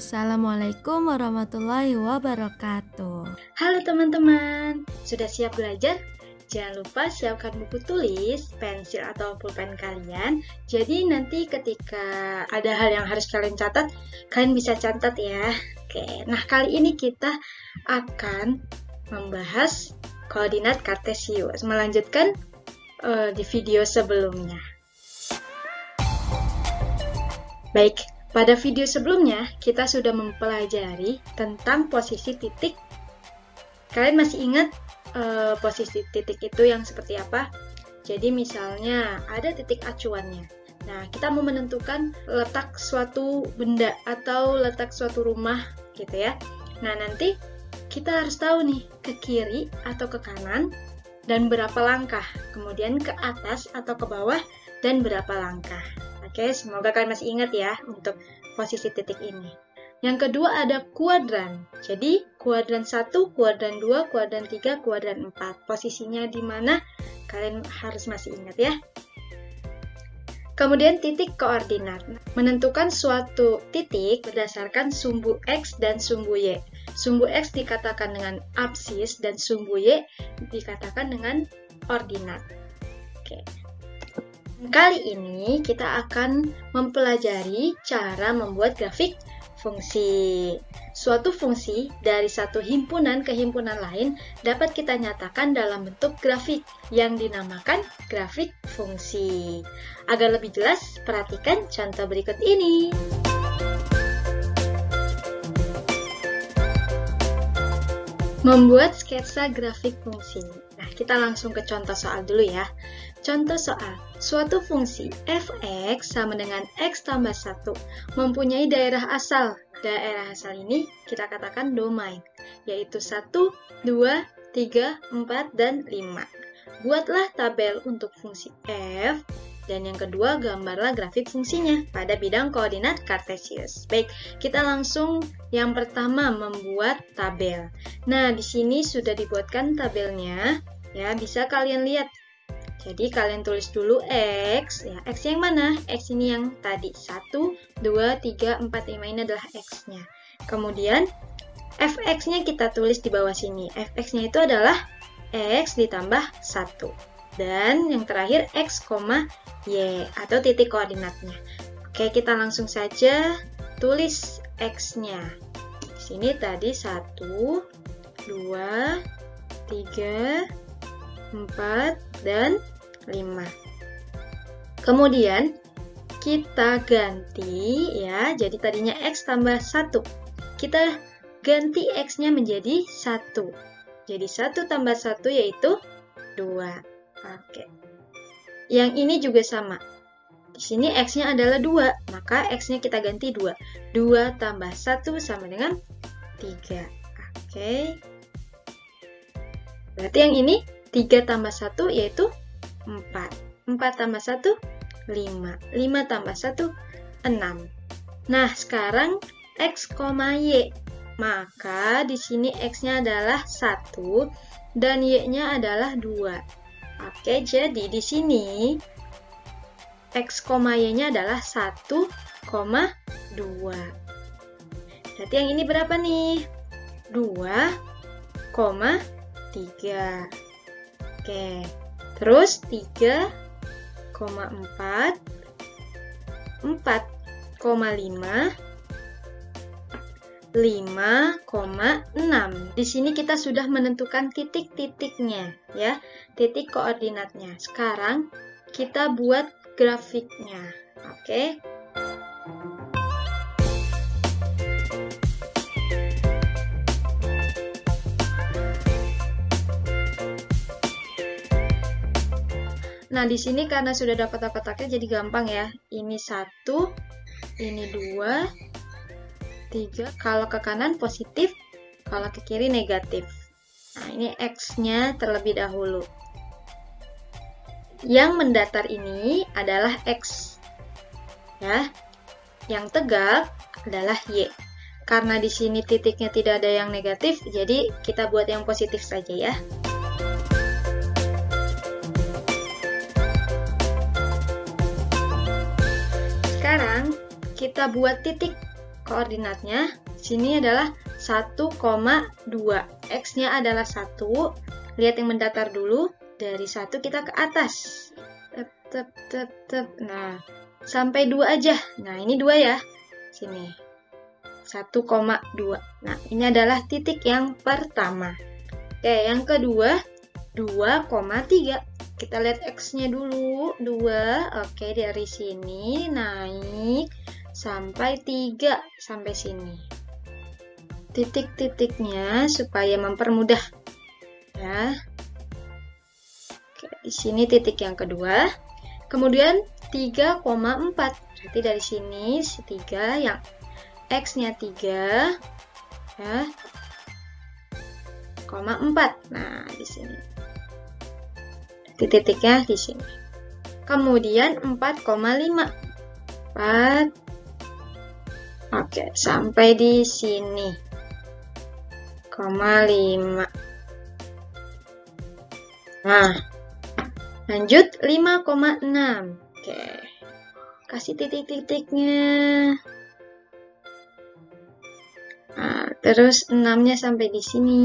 Assalamualaikum warahmatullahi wabarakatuh. Halo teman-teman, sudah siap belajar? Jangan lupa siapkan buku tulis, pensil atau pulpen kalian. Jadi nanti ketika ada hal yang harus kalian catat, kalian bisa catat ya. Oke, nah kali ini kita akan membahas koordinat kartesius, melanjutkan di video sebelumnya. Baik, pada video sebelumnya kita sudah mempelajari tentang posisi titik. Kalian masih ingat posisi titik itu yang seperti apa? Jadi misalnya ada titik acuannya. Nah, kita mau menentukan letak suatu benda atau letak suatu rumah gitu ya. Nah, nanti kita harus tahu nih ke kiri atau ke kanan dan berapa langkah. Kemudian ke atas atau ke bawah dan berapa langkah. Oke, semoga kalian masih ingat ya untuk posisi titik ini. Yang kedua ada kuadran. Jadi, kuadran 1, kuadran 2, kuadran 3, kuadran 4. Posisinya di mana? Kalian harus masih ingat ya. Kemudian titik koordinat. Menentukan suatu titik berdasarkan sumbu X dan sumbu Y. Sumbu X dikatakan dengan absis dan sumbu Y dikatakan dengan ordinat. Oke. Kali ini kita akan mempelajari cara membuat grafik fungsi. Suatu fungsi dari satu himpunan ke himpunan lain dapat kita nyatakan dalam bentuk grafik yang dinamakan grafik fungsi. Agar lebih jelas, perhatikan contoh berikut ini. Membuat sketsa grafik fungsi. Nah, kita langsung ke contoh soal dulu ya. Contoh soal, suatu fungsi f(x) sama dengan x tambah 1 mempunyai daerah asal. Daerah asal ini kita katakan domain, yaitu 1, 2, 3, 4, dan 5. Buatlah tabel untuk fungsi f, dan yang kedua gambarlah grafik fungsinya pada bidang koordinat kartesius. Baik, kita langsung yang pertama membuat tabel. Nah, di sini sudah dibuatkan tabelnya, ya bisa kalian lihat. Jadi kalian tulis dulu X, ya X yang mana? X ini yang tadi, 1, 2, 3, 4, 5 ini adalah X-nya. Kemudian Fx-nya kita tulis di bawah sini. Fx-nya itu adalah X ditambah 1. Dan yang terakhir X, Y atau titik koordinatnya. Oke, kita langsung saja tulis X-nya. Di sini tadi 1, 2, 3, 4, dan 5. Kemudian kita ganti ya, jadi tadinya X tambah 1. Kita ganti X-nya menjadi 1. Jadi 1 tambah 1 yaitu 2. Oke. Yang ini juga sama. Di sini X-nya adalah 2, maka X-nya kita ganti 2. 2 tambah 1 sama dengan 3. Oke. Berarti yang ini 3 tambah 1 yaitu 4. 4 tambah 1, 5. 5 tambah 1, 6. Nah, sekarang X, Y. Maka di sini X-nya adalah 1 dan Y-nya adalah 2. Oke, jadi di sini X, Y-nya adalah 1, 2. Berarti yang ini berapa nih? 2, 3. Oke, terus 3, 4, 4,5, 5,6. Di sini kita sudah menentukan titik-titiknya ya, titik koordinatnya. Sekarang kita buat grafiknya. Oke. Nah, di sini karena sudah dapat kotak-kotaknya jadi gampang ya. Ini 1, ini 2, 3. Kalau ke kanan positif, kalau ke kiri negatif. Nah, ini X-nya terlebih dahulu. Yang mendatar ini adalah X. Ya. Yang tegak adalah Y. Karena di sini titiknya tidak ada yang negatif, jadi kita buat yang positif saja ya. Sekarang kita buat titik koordinatnya. Sini adalah 1,2. X-nya adalah 1. Lihat yang mendatar dulu. Dari 1 kita ke atas. Nah, sampai 2 aja. Nah, ini 2 ya. Sini. 1,2. Nah, ini adalah titik yang pertama. Oke, yang kedua, 2,3. Kita lihat X-nya dulu. 2. Oke, dari sini naik sampai 3. Sampai sini. Titik-titiknya supaya mempermudah. Ya. Oke, di sini titik yang kedua. Kemudian 3,4. Berarti dari sini si 3 yang X-nya 3 ya. 0,4. Nah, di sini. Titiknya di sini. Kemudian 4,5. 4. Oke, sampai di sini. 0,5. Nah, lanjut 5,6. Oke. Kasih titik-titiknya. Nah, terus 6-nya sampai di sini.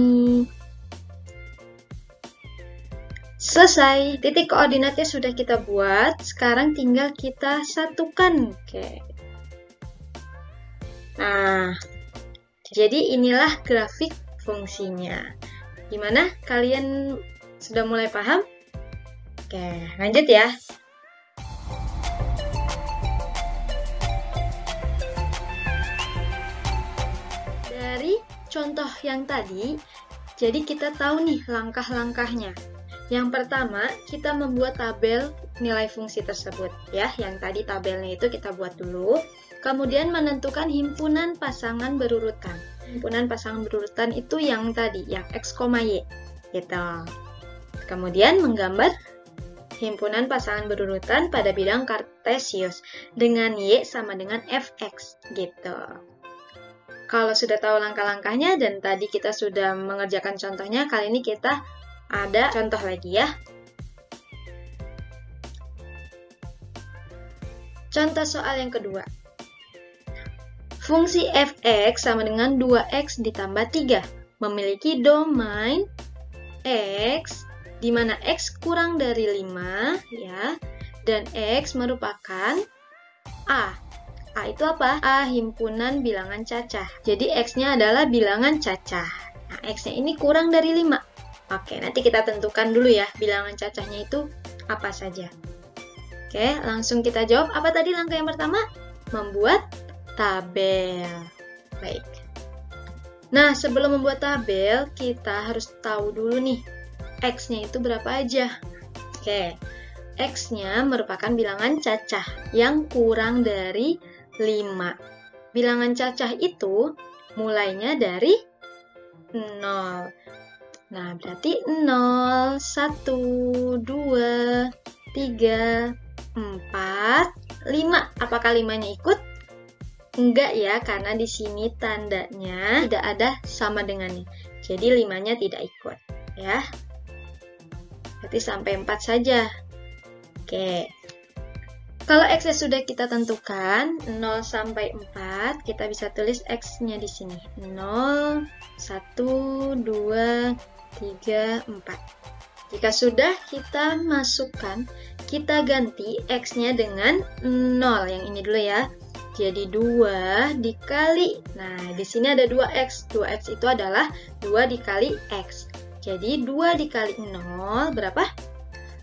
Selesai. Titik koordinatnya sudah kita buat. Sekarang tinggal kita satukan. Oke. Nah, jadi inilah grafik fungsinya. Gimana? Kalian sudah mulai paham? Oke, lanjut ya. Dari contoh yang tadi, jadi kita tahu nih langkah-langkahnya. Yang pertama, kita membuat tabel nilai fungsi tersebut. Ya, yang tadi tabelnya itu kita buat dulu. Kemudian menentukan himpunan pasangan berurutan. Himpunan pasangan berurutan itu yang tadi, yang X, Y. Gitu. Kemudian menggambar himpunan pasangan berurutan pada bidang kartesius dengan Y sama dengan Fx. Gitu. Kalau sudah tahu langkah-langkahnya dan tadi kita sudah mengerjakan contohnya, kali ini kita ada contoh lagi ya. Contoh soal yang kedua. Fungsi Fx sama dengan 2x ditambah 3. Memiliki domain X, di mana X kurang dari 5, ya, dan X merupakan A. A itu apa? A himpunan bilangan cacah. Jadi X-nya adalah bilangan cacah. Nah, X-nya ini kurang dari 5. Oke, nanti kita tentukan dulu ya, bilangan cacahnya itu apa saja. Oke, langsung kita jawab. Apa tadi langkah yang pertama? Membuat tabel. Baik. Nah, sebelum membuat tabel, kita harus tahu dulu nih, X-nya itu berapa aja. Oke, X-nya merupakan bilangan cacah yang kurang dari 5. Bilangan cacah itu mulainya dari 0. Nah, berarti 0, 1, 2, 3, 4, 5. Apakah 5-nya ikut? Enggak ya, karena di sini tandanya tidak ada sama dengannya. Jadi 5-nya tidak ikut, ya. Berarti sampai 4 saja. Oke. Kalau X-nya sudah kita tentukan, 0 sampai 4, kita bisa tulis X-nya di sini. 0, 1, 2, 3, 4. Jika sudah kita masukkan, kita ganti X-nya dengan 0. Yang ini dulu ya. Jadi 2 dikali, nah di sini ada 2X. 2X itu adalah 2 dikali X. Jadi 2 dikali 0 berapa?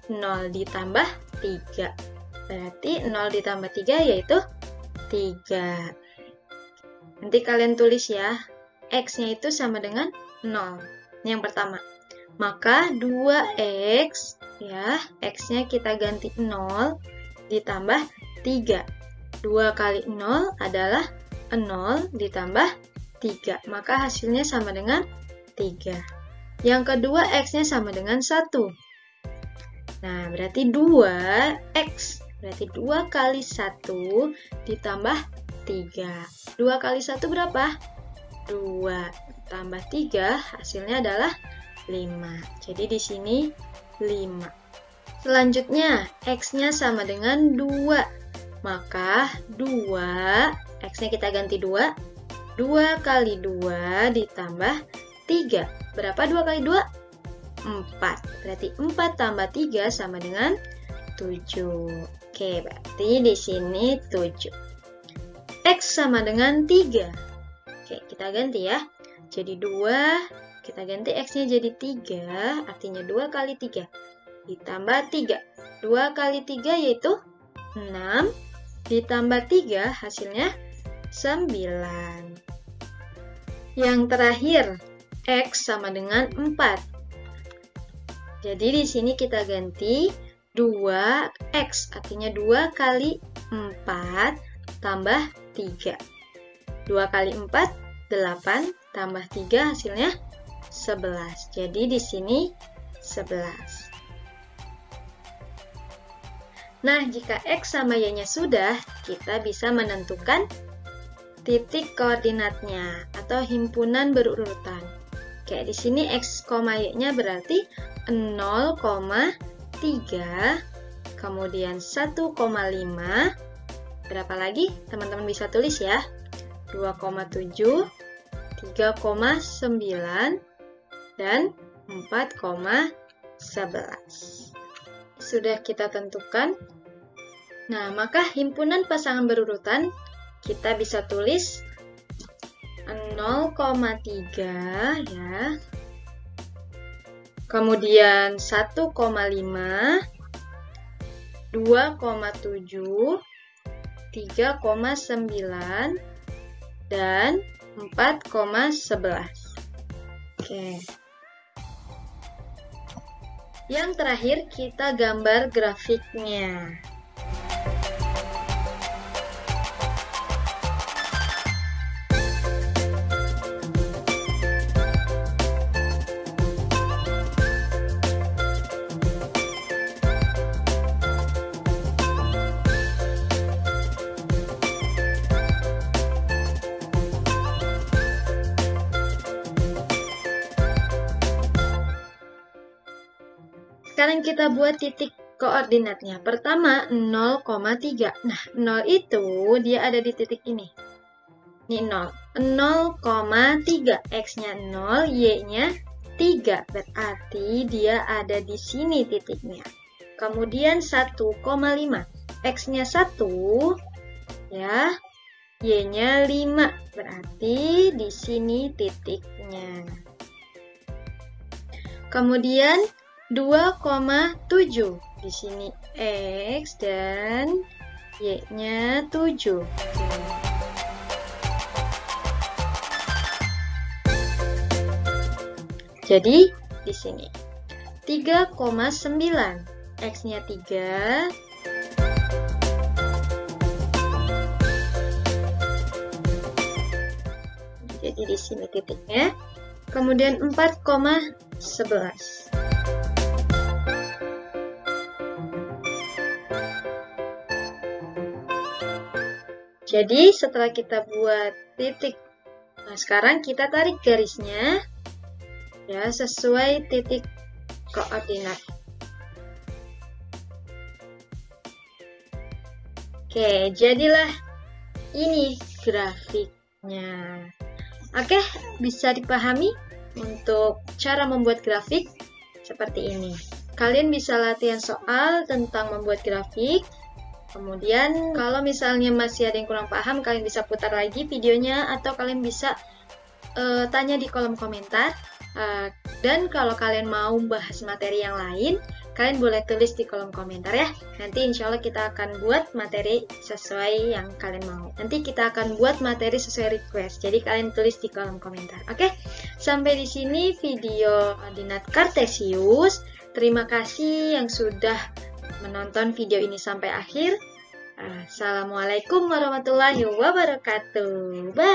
0 ditambah 3. Berarti 0 ditambah 3 yaitu 3. Nanti kalian tulis ya, X-nya itu sama dengan 0. Yang pertama. Maka 2X, ya, X-nya kita ganti 0 ditambah 3. 2 kali 0 adalah 0 ditambah 3. Maka hasilnya sama dengan 3. Yang kedua, X-nya sama dengan 1. Nah, berarti 2X. Berarti 2 kali 1 ditambah 3. 2 kali 1 berapa? 2. Tambah 3, hasilnya adalah 5. Jadi di sini 5. Selanjutnya, X-nya sama dengan 2. Maka 2, X-nya kita ganti 2, 2 kali 2 ditambah 3. Berapa 2 kali 2? 4. Berarti 4 tambah 3 sama dengan 7. Oke, berarti di sini 7. X sama dengan 3. Oke, kita ganti ya. Jadi 2, kita ganti X-nya jadi 3, artinya 2 kali 3 ditambah 3. 2 kali 3 yaitu 6, ditambah 3 hasilnya 9. Yang terakhir, X sama dengan 4. Jadi di sini kita ganti 2X, artinya 2 kali 4 tambah 3. 2 kali 4, 8, tambah 3 hasilnya 11. Jadi di sini 11. Nah, jika X sama Y-nya sudah, kita bisa menentukan titik koordinatnya atau himpunan berurutan. Kayak di sini X, Y-nya berarti 0,3, kemudian 1,5, berapa lagi? Teman-teman bisa tulis ya. 2,7, 3,9, dan 4,11. Sudah kita tentukan. Nah, maka himpunan pasangan berurutan kita bisa tulis 0,3 ya. Kemudian 1,5, 2,7, 3,9, dan 4,11. Oke. Yang terakhir kita gambar grafiknya. Sekarang kita buat titik koordinatnya. Pertama 0,3. Nah, 0 itu dia ada di titik ini. Ini 0. 0,3. X-nya 0, Y-nya 3. Berarti dia ada di sini titiknya. Kemudian 1,5. X-nya 1, ya. Y-nya 5. Berarti di sini titiknya. Kemudian 2,7. Di sini X dan Y-nya 7. Jadi di sini 3,9. X-nya 3. Jadi di sini titiknya. Kemudian 4,11. Jadi setelah kita buat titik, nah sekarang kita tarik garisnya ya sesuai titik koordinat. Oke, jadilah ini grafiknya. Oke, bisa dipahami untuk cara membuat grafik seperti ini. Kalian bisa latihan soal tentang membuat grafik. Kemudian kalau misalnya masih ada yang kurang paham, kalian bisa putar lagi videonya atau kalian bisa tanya di kolom komentar. Dan kalau kalian mau bahas materi yang lain, kalian boleh tulis di kolom komentar ya. Nanti insya Allah kita akan buat materi sesuai yang kalian mau. Nanti kita akan buat materi sesuai request. Jadi kalian tulis di kolom komentar. Oke, sampai di sini video koordinat Kartesius. Terima kasih yang sudah menonton video ini sampai akhir. Assalamualaikum warahmatullahi wabarakatuh. Bye.